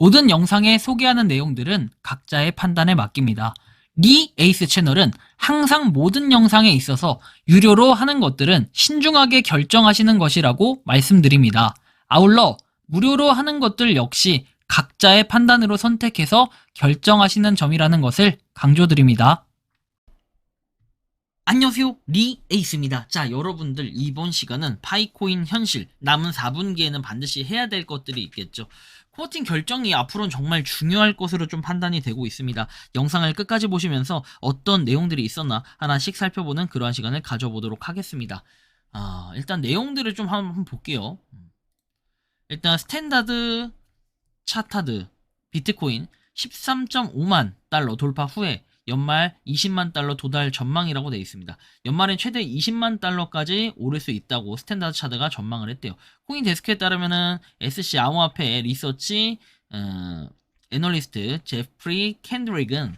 모든 영상에 소개하는 내용들은 각자의 판단에 맡깁니다. 리 에이스 채널은 항상 모든 영상에 있어서 유료로 하는 것들은 신중하게 결정하시는 것이라고 말씀드립니다. 아울러 무료로 하는 것들 역시 각자의 판단으로 선택해서 결정하시는 점이라는 것을 강조드립니다. 안녕하세요, 리 에이스입니다. 자, 여러분들 이번 시간은 파이코인 현실 남은 4분기에는 반드시 해야 될 것들이 있겠죠. 코어팅 결정이 앞으로는 정말 중요할 것으로 좀 판단이 되고 있습니다. 영상을 끝까지 보시면서 어떤 내용들이 있었나 하나씩 살펴보는 그러한 시간을 가져보도록 하겠습니다. 일단 내용들을 좀 한번 볼게요. 일단 스탠다드 차타드 비트코인 13.5만 달러 돌파 후에 연말 20만 달러 도달 전망이라고 되어 있습니다. 연말엔 최대 20만 달러까지 오를 수 있다고 스탠다드 차트가 전망을 했대요. 코인 데스크에 따르면은 SC 암호화폐 리서치 애널리스트 제프리 캔드릭은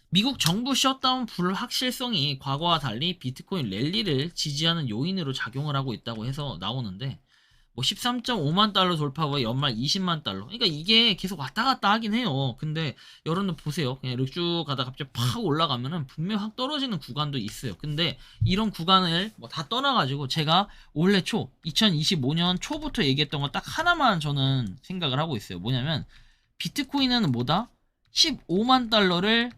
미국 정부 셧다운 불확실성이 과거와 달리 비트코인 랠리를 지지하는 요인으로 작용을 하고 있다고 해서 나오는데, 뭐 13.5만 달러 돌파 후에 연말 20만 달러. 그러니까 이게 계속 왔다 갔다 하긴 해요. 근데 여러분들 보세요. 그냥 이렇게 쭉 가다 갑자기 팍 올라가면은 분명 확 떨어지는 구간도 있어요. 근데 이런 구간을 뭐 다 떠나가지고 제가 올해 초 2025년 초부터 얘기했던 거 딱 하나만 저는 생각을 하고 있어요. 뭐냐면 비트코인은 뭐다? 15만 달러를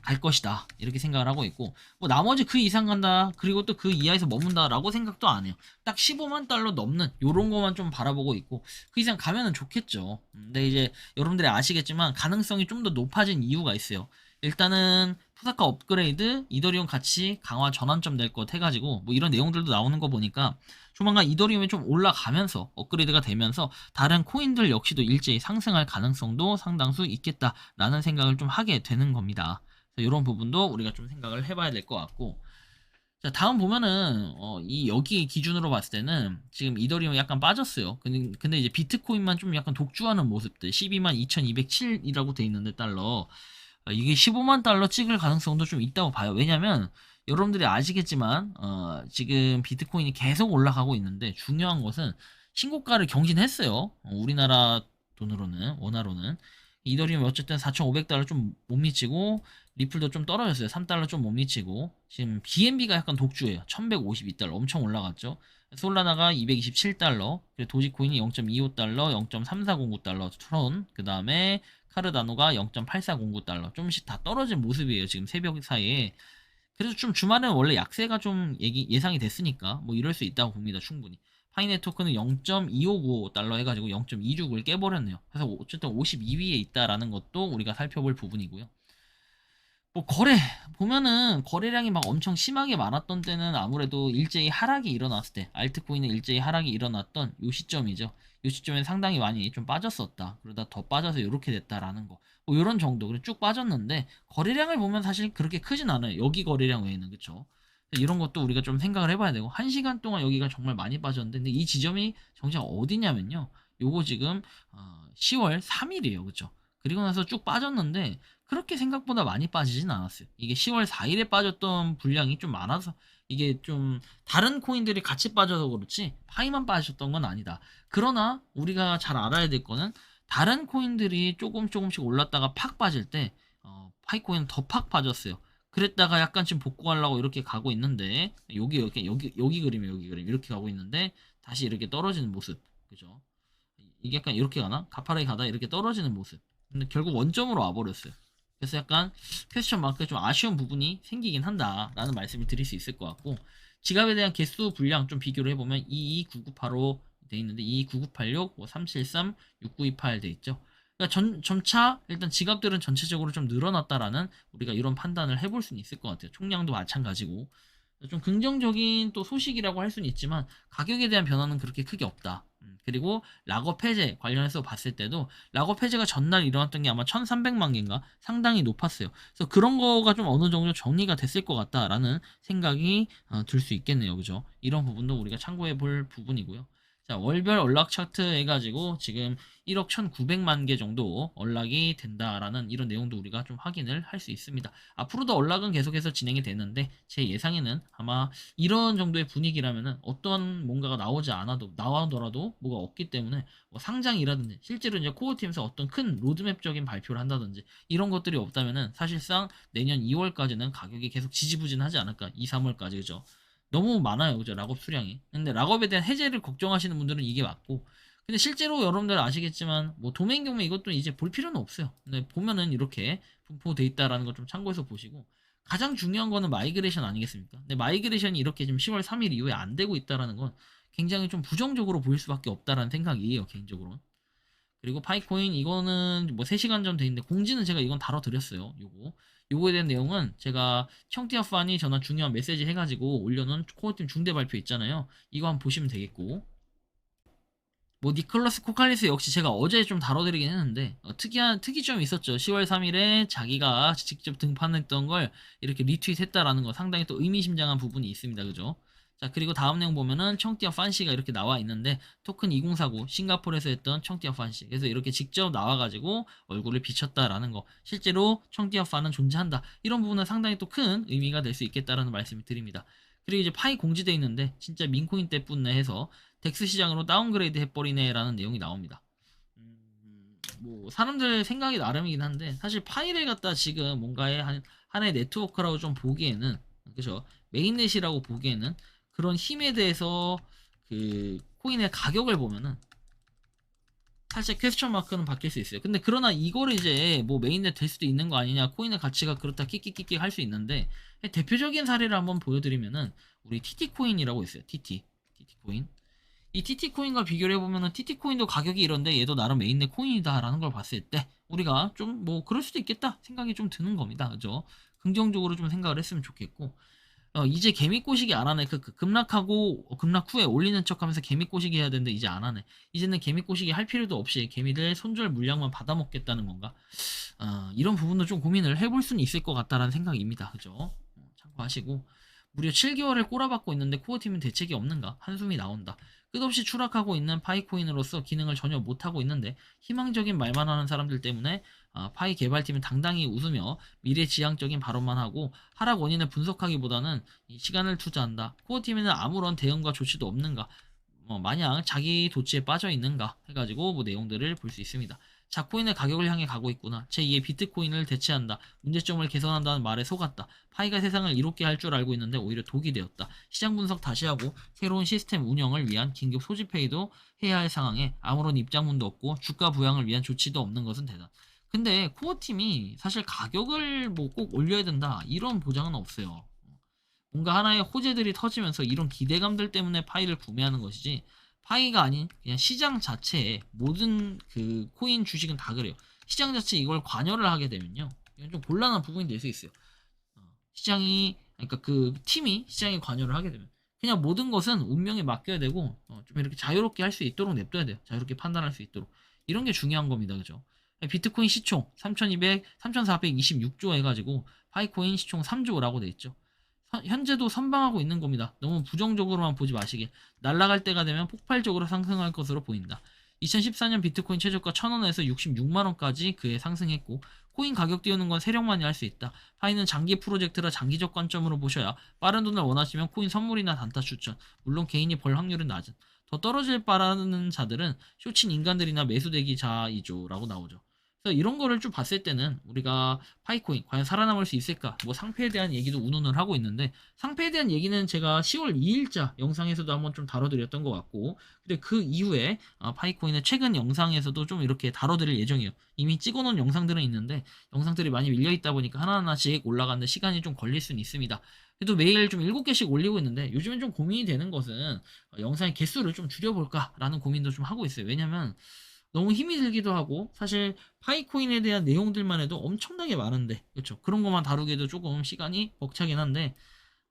갈 것이다. 이렇게 생각을 하고 있고, 뭐 나머지 그 이상 간다, 그리고 또 그 이하에서 머문다 라고 생각도 안 해요. 딱 15만 달러 넘는 요런 거만 좀 바라보고 있고, 그 이상 가면은 좋겠죠. 근데 이제 여러분들이 아시겠지만 가능성이 좀 더 높아진 이유가 있어요. 일단은 푸사카 업그레이드, 이더리움 가치 강화 전환점 될 것 해가지고 뭐 이런 내용들도 나오는 거 보니까 조만간 이더리움이 좀 올라가면서 업그레이드가 되면서 다른 코인들 역시도 일제히 상승할 가능성도 상당수 있겠다라는 생각을 좀 하게 되는 겁니다. 이런 부분도 우리가 좀 생각을 해봐야 될 것 같고, 자, 다음 보면은 이 여기 기준으로 봤을 때는 지금 이더리움이 약간 빠졌어요. 근데 이제 비트코인만 좀 약간 독주하는 모습들, 12만 2207이라고 돼 있는데 달러, 이게 15만 달러 찍을 가능성도 좀 있다고 봐요. 왜냐면 여러분들이 아시겠지만 지금 비트코인이 계속 올라가고 있는데, 중요한 것은 신고가를 경신했어요. 우리나라 돈으로는, 원화로는 이더리움이 어쨌든 4,500달러 좀 못 미치고, 리플도 좀 떨어졌어요. 3달러 좀 못 미치고, 지금 BNB가 약간 독주예요. 1152달러 엄청 올라갔죠. 솔라나가 227달러, 그리고 도지코인이 0.25달러, 0.3409달러 트론, 그 다음에 카르다노가 0.8409달러, 좀씩 다 떨어진 모습이에요. 지금 새벽 사이에. 그래서 좀 주말에는 원래 약세가 좀 예상이 됐으니까 뭐 이럴 수 있다고 봅니다. 충분히. 파이네토크는 0.259달러 해가지고 0.26을 깨버렸네요. 그래서 어쨌든 52위에 있다라는 것도 우리가 살펴볼 부분이고요. 뭐 거래 보면은 거래량이 막 엄청 심하게 많았던 때는 아무래도 일제히 하락이 일어났을 때, 알트코인은 일제히 하락이 일어났던 요 시점이죠. 요 시점에 상당히 많이 좀 빠졌었다. 그러다 더 빠져서 이렇게 됐다라는 거. 뭐 이런 정도. 그리고 쭉 빠졌는데 거래량을 보면 사실 그렇게 크진 않아요. 여기 거래량 외에는. 그쵸? 이런 것도 우리가 좀 생각을 해봐야 되고, 1시간 동안 여기가 정말 많이 빠졌는데, 근데 이 지점이 정작 어디냐면요, 요거 지금 10월 3일이에요. 그쵸? 그리고 나서 쭉 빠졌는데 그렇게 생각보다 많이 빠지진 않았어요. 이게 10월 4일에 빠졌던 분량이 좀 많아서, 이게 좀 다른 코인들이 같이 빠져서 그렇지 파이만 빠졌던 건 아니다. 그러나 우리가 잘 알아야 될 거는, 다른 코인들이 조금씩 올랐다가 팍 빠질 때 파이코인은 더 팍 빠졌어요. 그랬다가 약간 지금 복구하려고 이렇게 가고 있는데, 여기 그림이에요. 여기 그림 이렇게 가고 있는데 다시 이렇게 떨어지는 모습. 그죠? 이게 약간 이렇게 가나? 가파르게 가다 이렇게 떨어지는 모습. 근데 결국 원점으로 와버렸어요. 그래서 약간 퀘스천 마크에 좀 아쉬운 부분이 생기긴 한다라는 말씀을 드릴 수 있을 것 같고, 지갑에 대한 개수 분량 좀 비교를 해보면 22998로 돼 있는데 22986, 뭐 373, 6928 돼 있죠. 그러니까 점차 일단 지갑들은 전체적으로 좀 늘어났다라는, 우리가 이런 판단을 해볼 수는 있을 것 같아요. 총량도 마찬가지고. 좀 긍정적인 또 소식이라고 할 수는 있지만 가격에 대한 변화는 그렇게 크게 없다. 그리고 락업 해제 관련해서 봤을 때도 락업 해제가 전날 일어났던 게 아마 1300만 개인가 상당히 높았어요. 그래서 그런 거가 좀 어느 정도 정리가 됐을 것 같다라는 생각이 들 수 있겠네요. 그죠? 이런 부분도 우리가 참고해 볼 부분이고요. 자, 월별 언락 차트 해가지고 지금 1억 1,900만 개 정도 언락이 된다라는 이런 내용도 우리가 좀 확인을 할 수 있습니다. 앞으로도 언락은 계속해서 진행이 되는데 제 예상에는 아마 이런 정도의 분위기라면은 어떤 뭔가가 나오더라도 뭐가 없기 때문에 뭐 상장이라든지 실제로 이제 코어팀에서 어떤 큰 로드맵적인 발표를 한다든지 이런 것들이 없다면은 사실상 내년 2월까지는 가격이 계속 지지부진하지 않을까. 2, 3월까지 그죠? 너무 많아요, 그죠? 락업 수량이. 근데 락업에 대한 해제를 걱정하시는 분들은 이게 맞고, 근데 실제로 여러분들 아시겠지만, 뭐 도메인 경매 이것도 이제 볼 필요는 없어요. 근데 보면은 이렇게 분포돼 있다라는 걸 좀 참고해서 보시고, 가장 중요한 거는 마이그레이션 아니겠습니까? 근데 마이그레이션이 이렇게 지금 10월 3일 이후에 안 되고 있다라는 건 굉장히 좀 부정적으로 보일 수밖에 없다라는 생각이에요, 개인적으로. 그리고 파이코인 이거는 뭐 3시간 전 돼 있는데 공지는 제가 이건 다뤄드렸어요. 요거에 대한 내용은 제가 청티아판이 전화 중요한 메시지 해가지고 올려놓은 코어팀 중대 발표 있잖아요. 이거 한번 보시면 되겠고, 뭐 니클러스 코칼리스 역시 제가 어제 좀 다뤄드리긴 했는데 특이점이 있었죠. 10월 3일에 자기가 직접 등판했던 걸 이렇게 리트윗했다라는 거 상당히 또 의미심장한 부분이 있습니다. 그죠? 자, 그리고 다음 내용 보면은 청티아 판시가 이렇게 나와 있는데 토큰 2049 싱가포르에서 했던 청티아 판시, 그래서 이렇게 직접 나와가지고 얼굴을 비쳤다라는 거, 실제로 청티아 판은 존재한다, 이런 부분은 상당히 또 큰 의미가 될 수 있겠다라는 말씀을 드립니다. 그리고 이제 파이 공지돼 있는데 진짜 민코인 때뿐에 해서 덱스 시장으로 다운그레이드 해버리네라는 내용이 나옵니다. 뭐 사람들 생각이 나름이긴 한데 사실 파이를 갖다 지금 뭔가의 하나의 네트워크라고 좀 보기에는, 그죠? 메인넷이라고 보기에는 그런 힘에 대해서 그 코인의 가격을 보면은 살짝 퀘스천 마크는 바뀔 수 있어요. 근데 그러나 이걸 이제 뭐 메인넷 될 수도 있는 거 아니냐, 코인의 가치가 그렇다 끽끽끽 할 수 있는데, 대표적인 사례를 한번 보여드리면은 우리 TT코인이라고 있어요. TT코인. 이 TT코인과 비교를 해보면은 TT코인도 가격이 이런데 얘도 나름 메인넷 코인이다라는 걸 봤을 때 우리가 좀 뭐 그럴 수도 있겠다 생각이 좀 드는 겁니다. 그죠? 긍정적으로 좀 생각을 했으면 좋겠고, 이제 개미 꼬시기 안 하네. 급락하고 급락 후에 올리는 척하면서 개미 꼬시기 해야 되는데 이제 안 하네. 이제는 개미 꼬시기 할 필요도 없이 개미들 손절 물량만 받아먹겠다는 건가? 이런 부분도 좀 고민을 해볼 수는 있을 것 같다라는 생각입니다. 그죠? 참고하시고, 무려 7개월을 꼬라박고 있는데 코어팀은 대책이 없는가? 한숨이 나온다. 끝없이 추락하고 있는 파이코인으로서 기능을 전혀 못하고 있는데 희망적인 말만 하는 사람들 때문에 파이 개발팀은 당당히 웃으며 미래지향적인 발언만 하고 하락 원인을 분석하기보다는 시간을 투자한다. 코어팀에는 아무런 대응과 조치도 없는가? 마냥 자기 도취에 빠져 있는가? 해가지고 뭐 내용들을 볼 수 있습니다. 자코인의 가격을 향해 가고 있구나. 제2의 비트코인을 대체한다. 문제점을 개선한다는 말에 속았다. 파이가 세상을 이롭게 할 줄 알고 있는데 오히려 독이 되었다. 시장 분석 다시 하고 새로운 시스템 운영을 위한 긴급 소집 회의도 해야 할 상황에 아무런 입장문도 없고 주가 부양을 위한 조치도 없는 것은 대단. 근데 코어팀이 사실 가격을 뭐 꼭 올려야 된다, 이런 보장은 없어요. 뭔가 하나의 호재들이 터지면서 이런 기대감들 때문에 파이를 구매하는 것이지, 파이가 아닌 그냥 시장 자체에 모든 그 코인 주식은 다 그래요. 시장 자체 이걸 관여를 하게 되면요, 이건 좀 곤란한 부분이 될 수 있어요. 시장이, 그러니까 그 팀이 시장에 관여를 하게 되면 그냥 모든 것은 운명에 맡겨야 되고, 좀 이렇게 자유롭게 할 수 있도록 냅둬야 돼요. 자유롭게 판단할 수 있도록. 이런 게 중요한 겁니다. 그죠? 비트코인 시총 3,426조 해가지고 파이코인 시총 3조라고 돼 있죠. 현재도 선방하고 있는 겁니다. 너무 부정적으로만 보지 마시길. 날아갈 때가 되면 폭발적으로 상승할 것으로 보인다. 2014년 비트코인 최저가 1,000원에서 66만원까지 그해 상승했고, 코인 가격 띄우는 건 세력만이 할 수 있다. 파이는 장기 프로젝트라 장기적 관점으로 보셔야, 빠른 돈을 원하시면 코인 선물이나 단타 추천, 물론 개인이 벌 확률은 낮은, 더 떨어질 바라는 자들은 쇼친 인간들이나 매수대기자이죠 라고 나오죠. 그래서 이런 거를 좀 봤을 때는 우리가 파이코인 과연 살아남을 수 있을까? 뭐 상패에 대한 얘기도 운운을 하고 있는데, 상패에 대한 얘기는 제가 10월 2일자 영상에서도 한번 좀 다뤄드렸던 것 같고, 그리고 그 이후에 파이코인의 최근 영상에서도 좀 이렇게 다뤄드릴 예정이에요. 이미 찍어놓은 영상들은 있는데 영상들이 많이 밀려있다 보니까 하나하나씩 올라가는데 시간이 좀 걸릴 수는 있습니다. 그래도 매일 좀 7개씩 올리고 있는데 요즘엔 좀 고민이 되는 것은 영상의 개수를 좀 줄여볼까라는 고민도 좀 하고 있어요. 왜냐면 너무 힘이 들기도 하고, 사실 파이코인에 대한 내용들만 해도 엄청나게 많은데, 그렇죠? 그런 것만 다루기에도 조금 시간이 벅차긴 한데,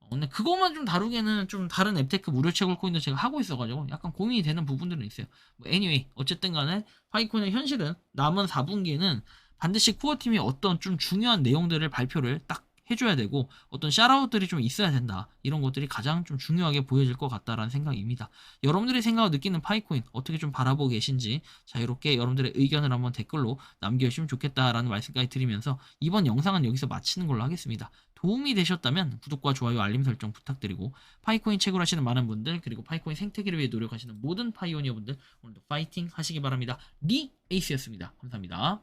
근데 그것만 좀 다루기에는 좀 다른 앱테크 무료 채굴 코인도 제가 하고 있어가지고 약간 고민이 되는 부분들은 있어요. 뭐 anyway, 어쨌든 간에 파이코인의 현실은 남은 4분기에는 반드시 코어팀이 어떤 좀 중요한 내용들을 발표를 딱 해줘야 되고 어떤 샤라웃들이 좀 있어야 된다. 이런 것들이 가장 좀 중요하게 보여질 것 같다라는 생각입니다. 여러분들이 생각을 느끼는 파이코인 어떻게 좀 바라보고 계신지 자유롭게 여러분들의 의견을 한번 댓글로 남겨주시면 좋겠다라는 말씀까지 드리면서 이번 영상은 여기서 마치는 걸로 하겠습니다. 도움이 되셨다면 구독과 좋아요, 알림 설정 부탁드리고 파이코인 채굴 하시는 많은 분들 그리고 파이코인 생태계를 위해 노력하시는 모든 파이오니어 분들 오늘도 파이팅 하시기 바랍니다. 리 에이스였습니다. 감사합니다.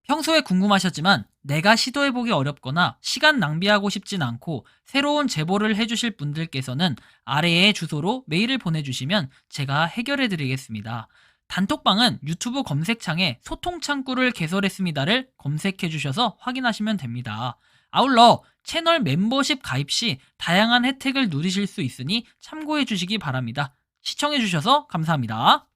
평소에 궁금하셨지만 내가 시도해보기 어렵거나 시간 낭비하고 싶진 않고 새로운 제보를 해주실 분들께서는 아래의 주소로 메일을 보내주시면 제가 해결해드리겠습니다. 단톡방은 유튜브 검색창에 소통창구를 개설했습니다를 검색해주셔서 확인하시면 됩니다. 아울러 채널 멤버십 가입 시 다양한 혜택을 누리실 수 있으니 참고해주시기 바랍니다. 시청해주셔서 감사합니다.